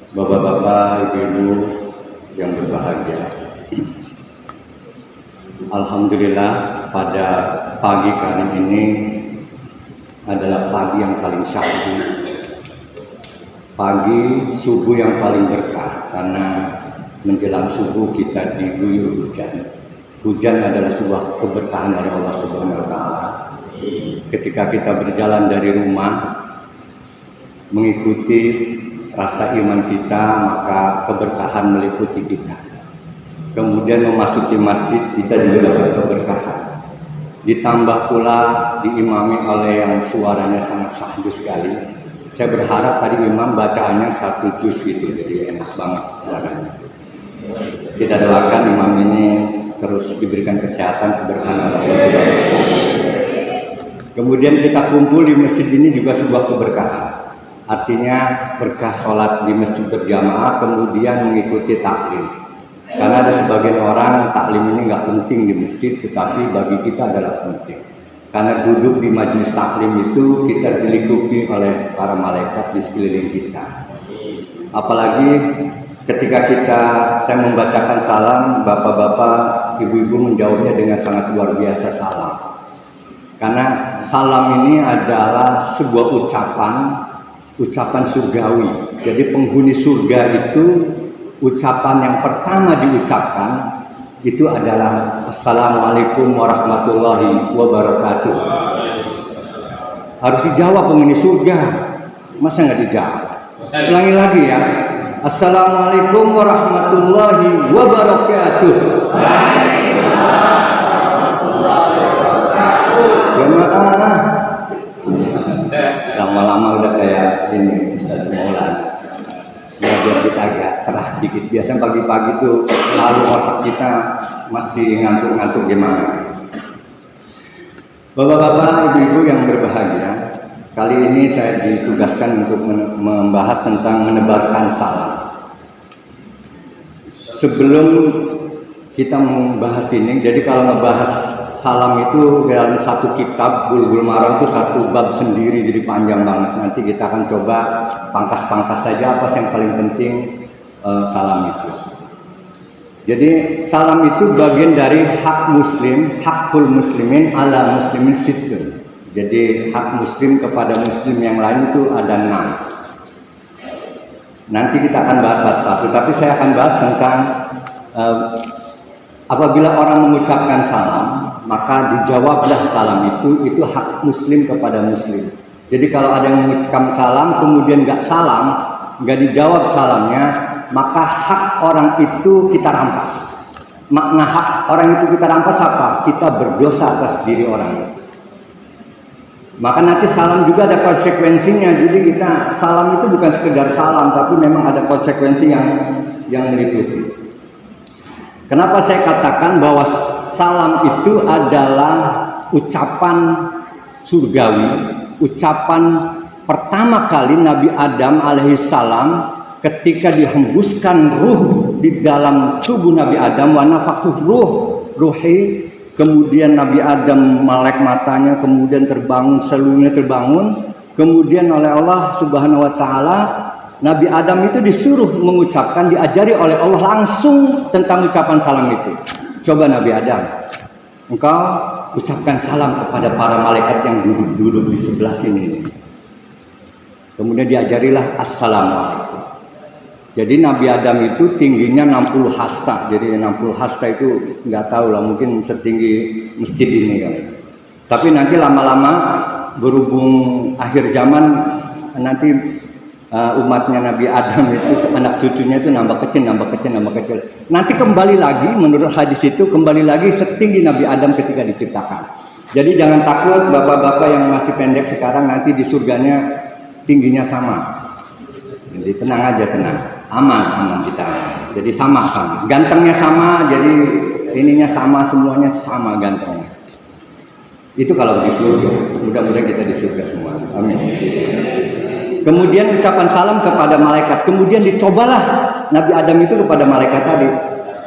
Bapak-bapak, ibu-ibu yang berbahagia. Alhamdulillah pada pagi kali ini adalah pagi yang paling syahdu, pagi subuh yang paling berkah, karena menjelang subuh kita diguyur hujan. Hujan adalah sebuah keberkahan dari Allah Subhanahu wa Ta'ala. Ketika kita berjalan dari rumah mengikuti rasa iman kita, maka keberkahan meliputi kita. Kemudian memasuki masjid, kita juga dapat keberkahan. Ditambah pula diimami oleh yang suaranya sangat syahdu sekali. Saya berharap tadi imam bacaannya 1 juz gitu, jadi enak banget suaranya. Kita doakan imam ini terus diberikan kesehatan, keberkahan oleh Allah Subhanahu wa Ta'ala. Kemudian kita kumpul di masjid ini juga sebuah keberkahan. Artinya berkah sholat di masjid berjamaah, kemudian mengikuti taklim. Karena ada sebagian orang taklim ini nggak penting di masjid, tetapi bagi kita adalah penting. Karena duduk di majelis taklim itu kita dilingkupi oleh para malaikat di sekeliling kita. Apalagi ketika saya membacakan salam, bapak-bapak, ibu-ibu menjawabnya dengan sangat luar biasa salam. Karena salam ini adalah sebuah ucapan surgawi. Jadi penghuni surga itu ucapan yang pertama diucapkan itu adalah Assalamualaikum warahmatullahi wabarakatuh. Harus dijawab penghuni surga. Masa nggak dijawab? Ulangi lagi ya. Assalamualaikum warahmatullahi wabarakatuh. Jemaah, lama-lama udah kayak ini Ustaz Maulana. Biar kita agak cerah dikit. Biasanya pagi-pagi tuh selalu otak kita masih ngantuk-ngantuk gimana. Bapak-bapak, ibu-ibu yang berbahagia, kali ini saya ditugaskan untuk membahas tentang menebarkan salam. Sebelum kita membahas ini, jadi kalau ngebahas salam itu dalam satu kitab Bulughul Maram itu satu bab sendiri, jadi panjang banget. Nanti kita akan coba pangkas-pangkas saja apa yang paling penting salam itu. Jadi salam itu bagian dari hak muslim, hakul muslimin ala muslimin sittun. Jadi hak muslim kepada muslim yang lain itu ada 6. Nanti kita akan bahas satu-satu, tapi saya akan bahas tentang apabila orang mengucapkan salam, maka dijawablah salam itu hak muslim kepada muslim. Jadi kalau ada yang mengucapkan salam kemudian nggak salam, nggak dijawab salamnya, maka hak orang itu kita rampas. Makna hak orang itu kita rampas apa? Kita berdosa atas diri orang itu. Maka nanti salam juga ada konsekuensinya. Jadi kita salam itu bukan sekedar salam, tapi memang ada konsekuensi yang meliputi. Kenapa saya katakan bahwa salam itu adalah ucapan surgawi, ucapan pertama kali Nabi Adam alaihissalam ketika dihembuskan ruh di dalam tubuh Nabi Adam, wa nafakhtu ruhi, kemudian Nabi Adam melek matanya, kemudian terbangun, seluruhnya terbangun, kemudian oleh Allah Subhanahu wa Ta'ala Nabi Adam itu disuruh mengucapkan, diajari oleh Allah langsung tentang ucapan salam itu. Coba Nabi Adam, engkau ucapkan salam kepada para malaikat yang duduk di sebelah sini. Kemudian diajarilah Assalamualaikum. Jadi Nabi Adam itu tingginya 60 hasta. Jadi 60 hasta itu nggak tahu lah, mungkin setinggi masjid ini kan. Tapi nanti lama-lama berhubung akhir zaman nanti umatnya Nabi Adam itu anak cucunya itu nambah kecil. Nanti kembali lagi menurut hadis itu kembali lagi setinggi Nabi Adam ketika diciptakan. Jadi jangan takut bapak-bapak yang masih pendek sekarang, nanti di surganya tingginya sama. Jadi tenang aja, tenang, aman kita. Jadi sama. Gantengnya sama, jadi ininya sama, semuanya sama gantengnya. Itu kalau di surga. Mudah-mudahan kita di surga semua. Amin. Kemudian ucapan salam kepada malaikat. Kemudian dicobalah Nabi Adam itu kepada malaikat tadi.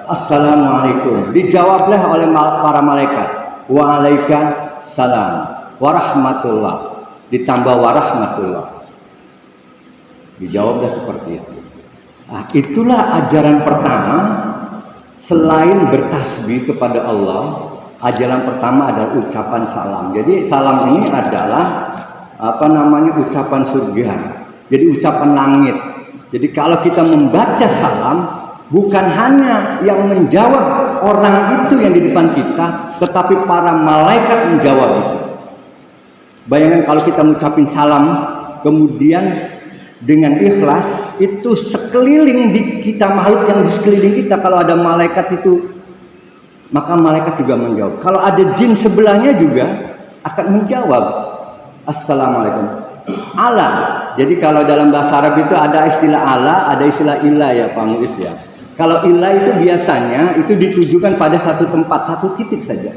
Assalamualaikum. Dijawablah oleh para malaikat. Waalaikumsalam warahmatullah. Ditambah warahmatullah. Dijawablah seperti itu. Nah, itulah ajaran pertama selain bertasbih kepada Allah. Ajaran pertama adalah ucapan salam. Jadi salam ini adalah ucapan surga. Jadi ucapan langit. Jadi kalau kita membaca salam, bukan hanya yang menjawab orang itu yang di depan kita, tetapi para malaikat menjawab itu. Bayangkan kalau kita mengucapin salam, kemudian dengan ikhlas, itu sekeliling di kita, makhluk yang di sekeliling kita, kalau ada malaikat itu, maka malaikat juga menjawab. Kalau ada jin sebelahnya juga akan menjawab. Assalamualaikum. Allah. Jadi kalau dalam bahasa Arab itu ada istilah Allah, ada istilah ilah ya Pak Muiz ya. Kalau ilah itu biasanya itu ditujukan pada satu tempat, satu titik saja.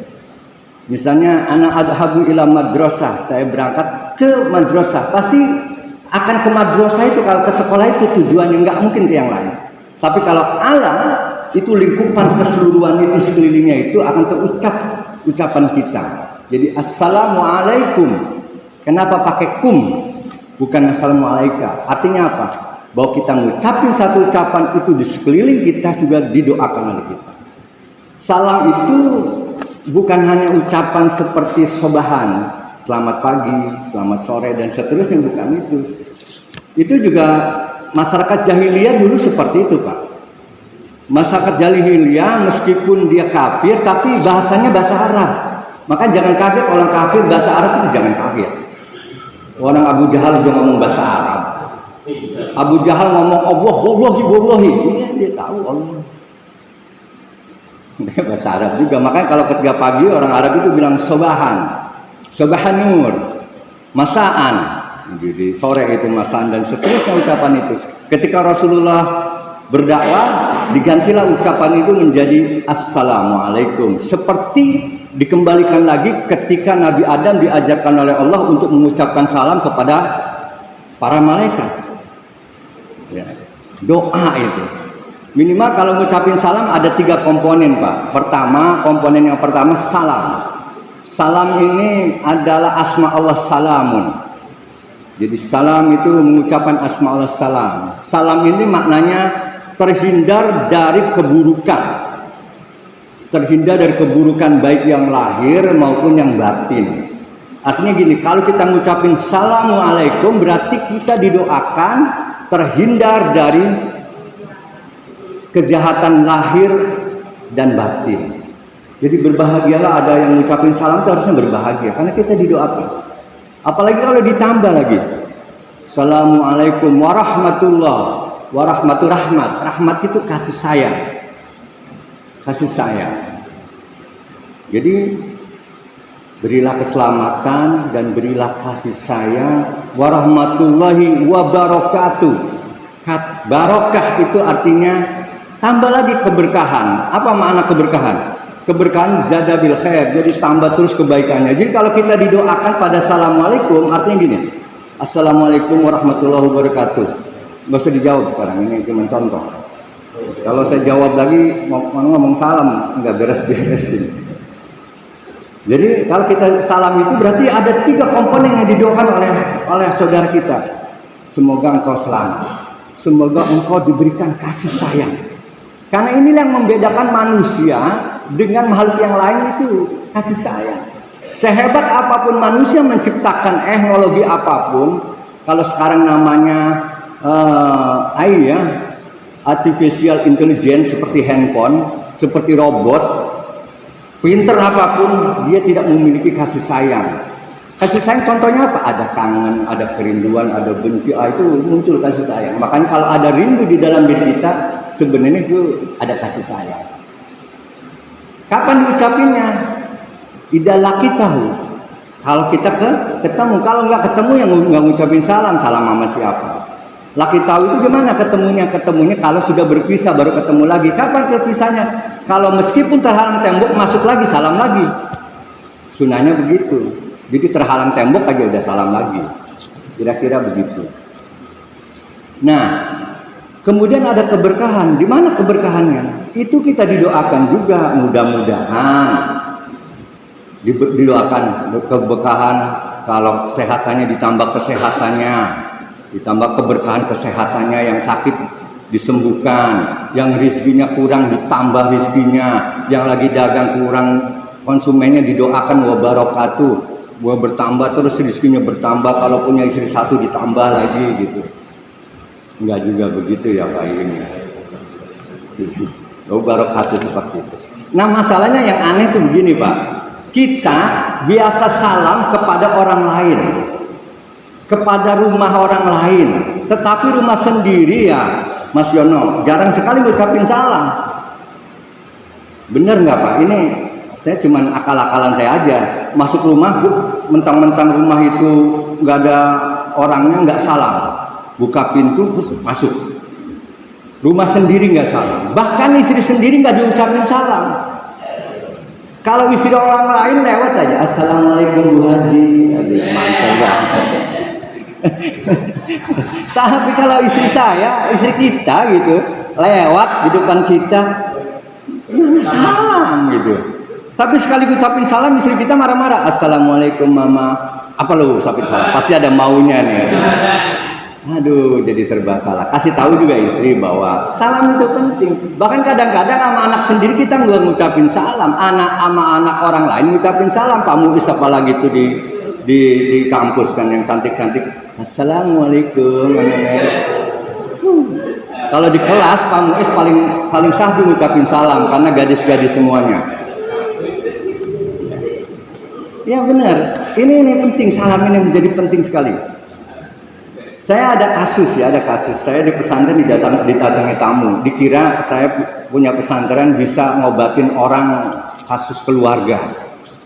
Misalnya anak adhabu ila madrasah, saya berangkat ke madrasah, pasti akan ke madrasah itu, kalau ke sekolah itu tujuannya, nggak mungkin ke yang lain. Tapi kalau Allah itu lingkupan keseluruhan itu, sekelilingnya itu akan terucap ucapan kita. Jadi assalamualaikum. Kenapa pakai kum? Bukan assalamualaikum. Artinya apa? Bahwa kita mengucapin satu ucapan itu di sekeliling kita juga didoakan oleh kita. Salam itu bukan hanya ucapan seperti sobahan, selamat pagi, selamat sore, dan seterusnya, bukan itu. Itu juga masyarakat jahiliyah dulu seperti itu, Pak. Masyarakat jahiliyah meskipun dia kafir, tapi bahasanya bahasa Arab. Maka jangan kaget orang kafir bahasa Arab itu, jangan kaget. Orang Abu Jahal juga ngomong bahasa Arab. Abu Jahal ngomong Allah, wallahi. Iya, dia tahu Allah. Bahasa Arab juga. Makanya kalau ketika pagi orang Arab itu bilang sobahan. Sobahan nur, masaan, jadi sore itu masaan, dan seterusnya ucapan itu. Ketika Rasulullah berdakwah, digantilah ucapan itu menjadi assalamualaikum. Seperti dikembalikan lagi ketika Nabi Adam diajarkan oleh Allah untuk mengucapkan salam kepada para malaikat. Ya, doa itu. Minimal kalau mengucapin salam ada 3 komponen, Pak. Komponen yang pertama salam. Salam ini adalah asma Allah salamun. Jadi salam itu mengucapkan asma Allah salam. Salam ini maknanya terhindar dari keburukan. Terhindar dari keburukan baik yang lahir maupun yang batin. Artinya gini, kalau kita mengucapin assalamualaikum berarti kita didoakan terhindar dari kejahatan lahir dan batin. Jadi berbahagialah, ada yang mengucapin salam itu harusnya berbahagia karena kita didoakan. Apalagi kalau ditambah lagi assalamualaikum warahmatullahi rahmat. Rahmat itu kasih sayang. Kasih sayang. Jadi berilah keselamatan dan berilah kasih sayang warahmatullahi wabarakatuh. Barokah itu artinya tambah lagi keberkahan. Apa makna keberkahan? Keberkahan zada bil khair, jadi tambah terus kebaikannya. Jadi kalau kita didoakan pada assalamualaikum, artinya gini, assalamualaikum warahmatullahi wabarakatuh. Nggak usah dijawab sekarang, ini cuma contoh. Kalau saya jawab lagi ngomong salam, nggak beres-beresin. Jadi kalau kita salam itu berarti ada 3 komponen yang didoakan oleh saudara kita. Semoga engkau selamat, semoga engkau diberikan kasih sayang. Karena inilah yang membedakan manusia dengan makhluk yang lain, itu kasih sayang. Sehebat apapun manusia menciptakan teknologi apapun, kalau sekarang namanya artificial intelligence, seperti handphone, seperti robot, pinter apapun, dia tidak memiliki kasih sayang. Kasih sayang contohnya apa? Ada kangen, ada kerinduan, ada benci, itu muncul kasih sayang. Makanya kalau ada rindu di dalam diri kita, sebenarnya itu ada kasih sayang. Kapan diucapinnya? Idza laqitahu. Kalau kita ketemu, kalau nggak ketemu yang nggak ngucapin salam sama siapa? Laqitahu itu gimana ketemunya? Ketemunya kalau sudah berpisah baru ketemu lagi. Kapan berpisahnya? Kalau meskipun terhalang tembok masuk lagi, salam lagi. Sunahnya begitu. Jadi terhalang tembok aja udah salam lagi. Kira-kira begitu. Nah, kemudian ada keberkahan. Di mana keberkahannya? Itu kita didoakan juga, mudah-mudahan didoakan keberkahan. Kalau kesehatannya ditambah kesehatannya, ditambah keberkahan kesehatannya, yang sakit disembuhkan, yang rizkinya kurang ditambah rizkinya, yang lagi dagang kurang konsumennya didoakan wa barakatuh, wa bertambah terus rizkinya bertambah, kalau punya istri satu ditambah lagi gitu. Enggak juga begitu ya Pak ini. Wa barakatuh seperti itu. Nah masalahnya yang aneh tuh begini Pak, kita biasa salam kepada orang lain, kepada rumah orang lain, tetapi rumah sendiri ya Mas Yono jarang sekali ngucapin salam. Bener nggak Pak? Ini saya cuman akal-akalan saya aja. Masuk rumah, mentang-mentang rumah itu nggak ada orangnya, nggak salam. Buka pintu terus masuk. Rumah sendiri nggak salam. Bahkan istri sendiri nggak diucapin salam. Kalau istri orang lain lewat aja, assalamualaikum Bu Haji, mantap ya. Tapi kalau istri saya, istri kita gitu, lewat di depan kita, mana salam gitu. Tapi sekali ucapin salam, istri kita marah-marah, assalamualaikum mama. Apa lo ucapin salam? Pasti ada maunya nih. Aduh, jadi serba salah. Kasih tahu juga istri bahwa salam itu penting. Bahkan kadang-kadang sama anak sendiri kita nggak ngucapin salam. Anak sama anak orang lain ngucapin salam. Pak Muis apalagi itu di kampus kan yang cantik-cantik. Assalamualaikum. Kalau di kelas Pak Muis paling sahdu ngucapin salam karena gadis-gadis semuanya. Ya benar. Ini penting, salam ini menjadi penting sekali. Saya ada kasus. Saya di pesantren didatangi tamu. Dikira saya punya pesantren bisa ngobatin orang kasus keluarga.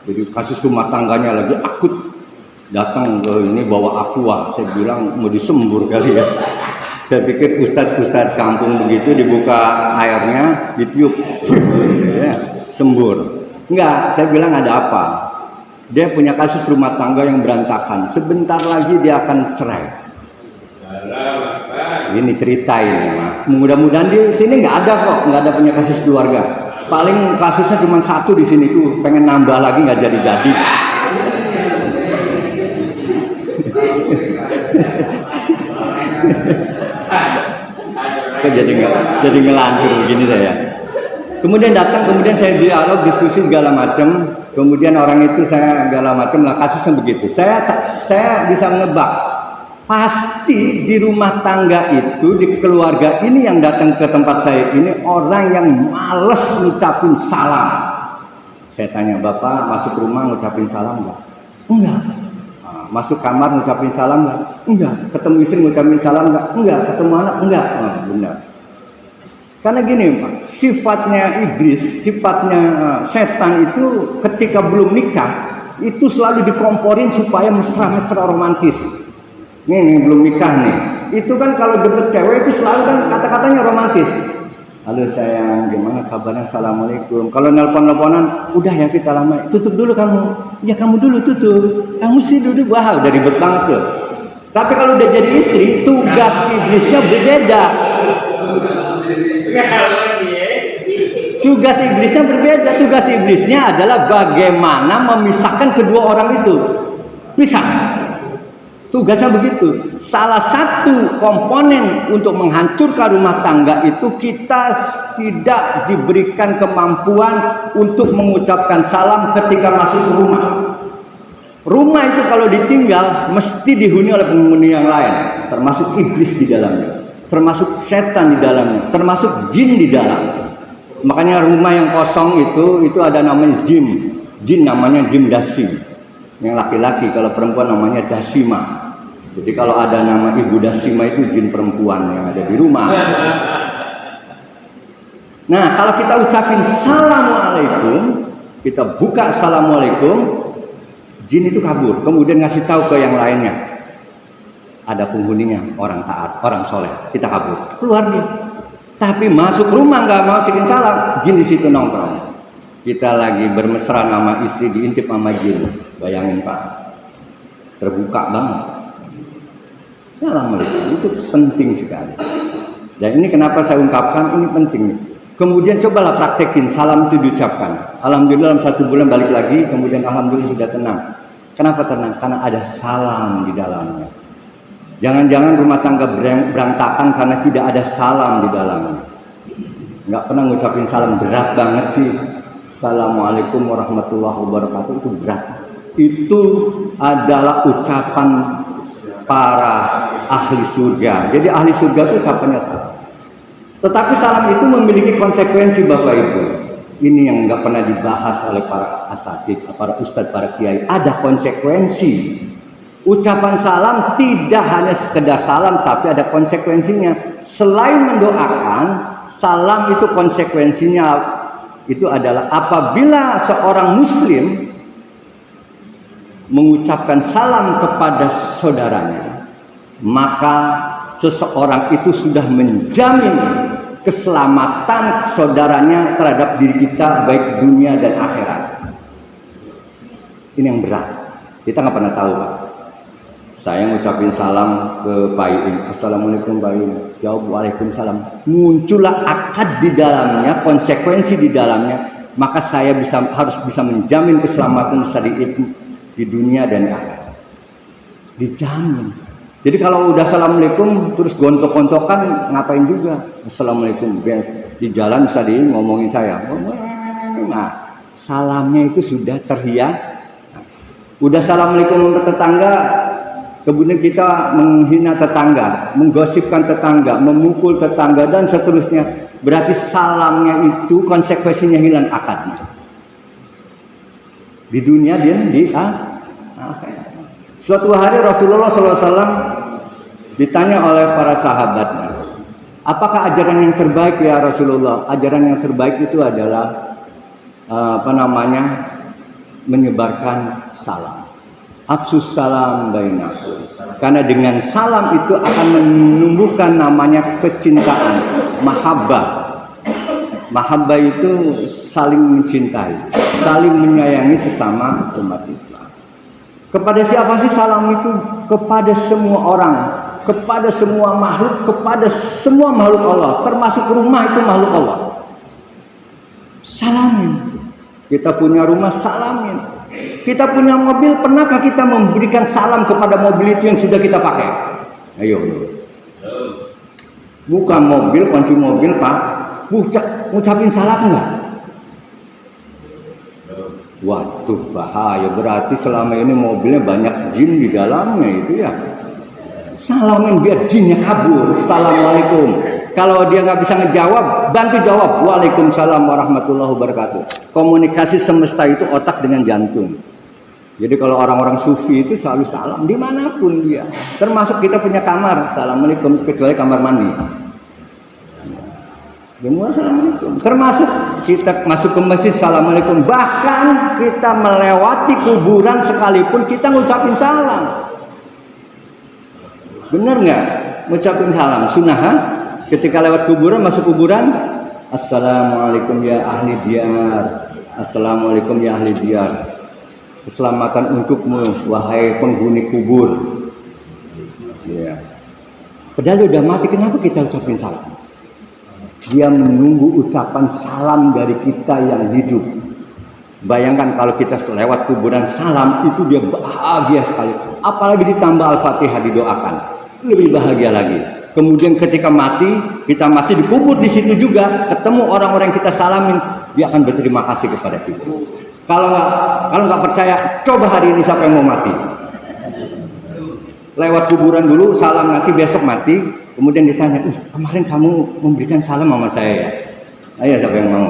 Jadi kasus rumah tangganya lagi akut. Datang ke ini bawa aqua. Saya bilang mau disembur kali ya. Saya pikir ustadz kampung begitu dibuka airnya, ditiup, ya, sembur. Enggak, saya bilang ada apa? Dia punya kasus rumah tangga yang berantakan. Sebentar lagi dia akan cerai. Ini cerita ini mah. Mudah-mudahan di sini nggak ada kok, nggak ada punya kasus keluarga. Paling kasusnya cuma satu di sini tuh, pengen nambah lagi nggak jadi-jadi. Kok jadi ngelantur begini saya. Kemudian datang, kemudian saya dialog, diskusi segala macam. Kemudian orang itu saya segala macam lah kasusnya begitu. Saya bisa menebak. Pasti di rumah tangga itu, di keluarga ini yang datang ke tempat saya ini orang yang males ngucapin salam. Saya tanya, Bapak masuk rumah ngucapin salam enggak? Enggak. Nah, masuk kamar ngucapin salam enggak? Enggak. Ketemu istri ngucapin salam enggak? Enggak. Ketemu anak enggak? Nah, benar. Karena gini Pak, sifatnya iblis, sifatnya setan itu ketika belum nikah itu selalu dikomporin supaya mesra-mesra romantis. Nih belum nikah nih, itu kan kalau deket cewek itu selalu kan kata-katanya romantis. Halo sayang, gimana kabarnya? Assalamualaikum. Kalau nelpon-nelponan, udah ya kita lama. Tutup dulu kamu. Ya kamu dulu tutup. Kamu sih duduk, wah udah ribet banget tuh. Tapi kalau udah jadi istri, tugas iblisnya berbeda. Tugas iblisnya berbeda. Tugas iblisnya adalah bagaimana memisahkan kedua orang itu. Pisah. Tugasnya begitu. Salah satu komponen untuk menghancurkan rumah tangga itu kita tidak diberikan kemampuan untuk mengucapkan salam ketika masuk ke rumah. Rumah itu kalau ditinggal mesti dihuni oleh penghuni yang lain, termasuk iblis di dalamnya, termasuk setan di dalamnya, termasuk jin di dalam. Makanya rumah yang kosong itu ada namanya jin. Jin namanya jin dasim. Yang laki-laki, kalau perempuan namanya dasima. Jadi kalau ada nama ibu dasima itu jin perempuan yang ada di rumah. Nah, kalau kita ucapin assalamualaikum, kita buka assalamualaikum, jin itu kabur. Kemudian ngasih tahu ke yang lainnya. Ada penghuninya, orang taat, orang soleh. Kita kabur, keluar dia. Tapi masuk rumah nggak mau sikin salam, jin di situ nongkrong. Kita lagi bermesra nama istri diintip sama jin. Bayangin Pak, terbuka banget. Assalamualaikum itu penting sekali. Dan ini kenapa saya ungkapkan ini penting. Kemudian cobalah praktekin salam itu diucapkan. Alhamdulillah dalam 1 bulan balik lagi, kemudian alhamdulillah sudah tenang. Kenapa tenang? Karena ada salam di dalamnya. Jangan-jangan rumah tangga berantakan karena tidak ada salam di dalamnya. Nggak pernah ngucapin salam, berat banget sih. Assalamualaikum warahmatullahi wabarakatuh, itu berat. Itu adalah ucapan para ahli surga. Jadi ahli surga itu ucapannya salam. Tetapi salam itu memiliki konsekuensi Bapak Ibu. Ini yang nggak pernah dibahas oleh para asatidz, para ustadz, para kiai. Ada konsekuensi. Ucapan salam tidak hanya sekedar salam, tapi ada konsekuensinya. Selain mendoakan, salam itu konsekuensinya itu adalah apabila seorang muslim mengucapkan salam kepada saudaranya, maka seseorang itu sudah menjamin keselamatan saudaranya terhadap diri kita, baik dunia dan akhirat. Ini yang berat. Kita nggak pernah tahu, Pak. Saya ngucapin salam ke Pak Iin, Assalamualaikum Pak Iin, jawab Waalaikumsalam. Muncullah akad di dalamnya, konsekuensi di dalamnya, maka saya harus bisa menjamin keselamatan Ustadz di dunia dan akhirat. Dijamin. Jadi kalau udah Assalamualaikum terus gontok-gontokan, ngapain juga? Assalamualaikum, di jalan Ustadz ngomongin saya. Nah, salamnya itu sudah terhias. Udah Assalamualaikum ke tetangga, kemudian kita menghina tetangga, menggosipkan tetangga, memukul tetangga, dan seterusnya. Berarti salamnya itu konsekuensinya hilang akadnya. Di dunia dan di akhirat. Suatu hari Rasulullah SAW ditanya oleh para sahabatnya, apakah ajaran yang terbaik ya Rasulullah? Ajaran yang terbaik itu adalah menyebarkan salam. Afsus salam bainakum. Karena dengan salam itu akan menumbuhkan namanya kecintaan, mahabbah. Mahabbah itu saling mencintai, saling menyayangi sesama umat Islam. Kepada siapa sih salam itu? Kepada semua orang, kepada semua makhluk, kepada semua makhluk Allah, termasuk rumah itu makhluk Allah. Salamin. Kita punya rumah, salamin. Kita punya mobil, pernahkah kita memberikan salam kepada mobil itu yang sudah kita pakai? Ayo. Bukan mobil, kunci mobil, Pak. Ngucapin salam enggak? Waduh, bahaya. Berarti selama ini mobilnya banyak jin di dalamnya itu ya. Salamin biar jinnya kabur. Assalamualaikum. Kalau dia nggak bisa ngejawab, bantu jawab. Waalaikumsalam warahmatullahi wabarakatuh. Komunikasi semesta itu otak dengan jantung. Jadi kalau orang-orang sufi itu selalu salam dimanapun dia. Termasuk kita punya kamar, assalamualaikum, kecuali kamar mandi. Semua assalamualaikum. Termasuk kita masuk ke masjid, assalamualaikum. Bahkan kita melewati kuburan sekalipun kita ngucapin salam. Bener nggak? Ngucapin salam, sunnah. Ketika lewat kuburan, masuk kuburan, assalamualaikum ya ahli diyar, assalamualaikum ya ahli diyar, keselamatan untukmu wahai penghuni kubur. Ya. Padahal udah mati, kenapa kita ucapin salam? Dia menunggu ucapan salam dari kita yang hidup. Bayangkan kalau kita lewat kuburan salam, itu dia bahagia sekali. Apalagi ditambah Al-Fatihah didoakan, lebih bahagia lagi. Kemudian ketika mati, kita mati dikubur di situ juga, ketemu orang-orang yang kita salamin, dia akan berterima kasih kepada kita. Kalau nggak percaya, coba hari ini siapa yang mau mati? Lewat kuburan dulu, salam, nanti besok mati, kemudian ditanya, kemarin kamu memberikan salam sama saya ya? Ayo, siapa yang mau?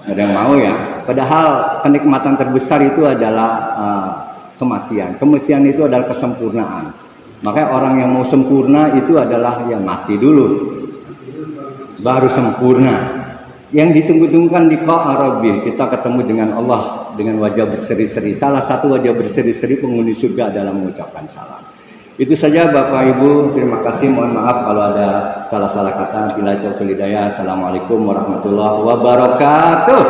Ada yang mau ya? Padahal kenikmatan terbesar itu adalah kematian. Kematian itu adalah kesempurnaan. Makanya orang yang mau sempurna itu adalah yang mati dulu, baru sempurna. Yang ditunggu-tunggukan di Qa'arabi, kita ketemu dengan Allah dengan wajah berseri-seri. Salah satu wajah berseri-seri penghuni surga adalah mengucapkan salam. Itu saja Bapak Ibu, terima kasih. Mohon maaf kalau ada salah-salah kata. Bila taufiq hidayah. Assalamualaikum warahmatullahi wabarakatuh.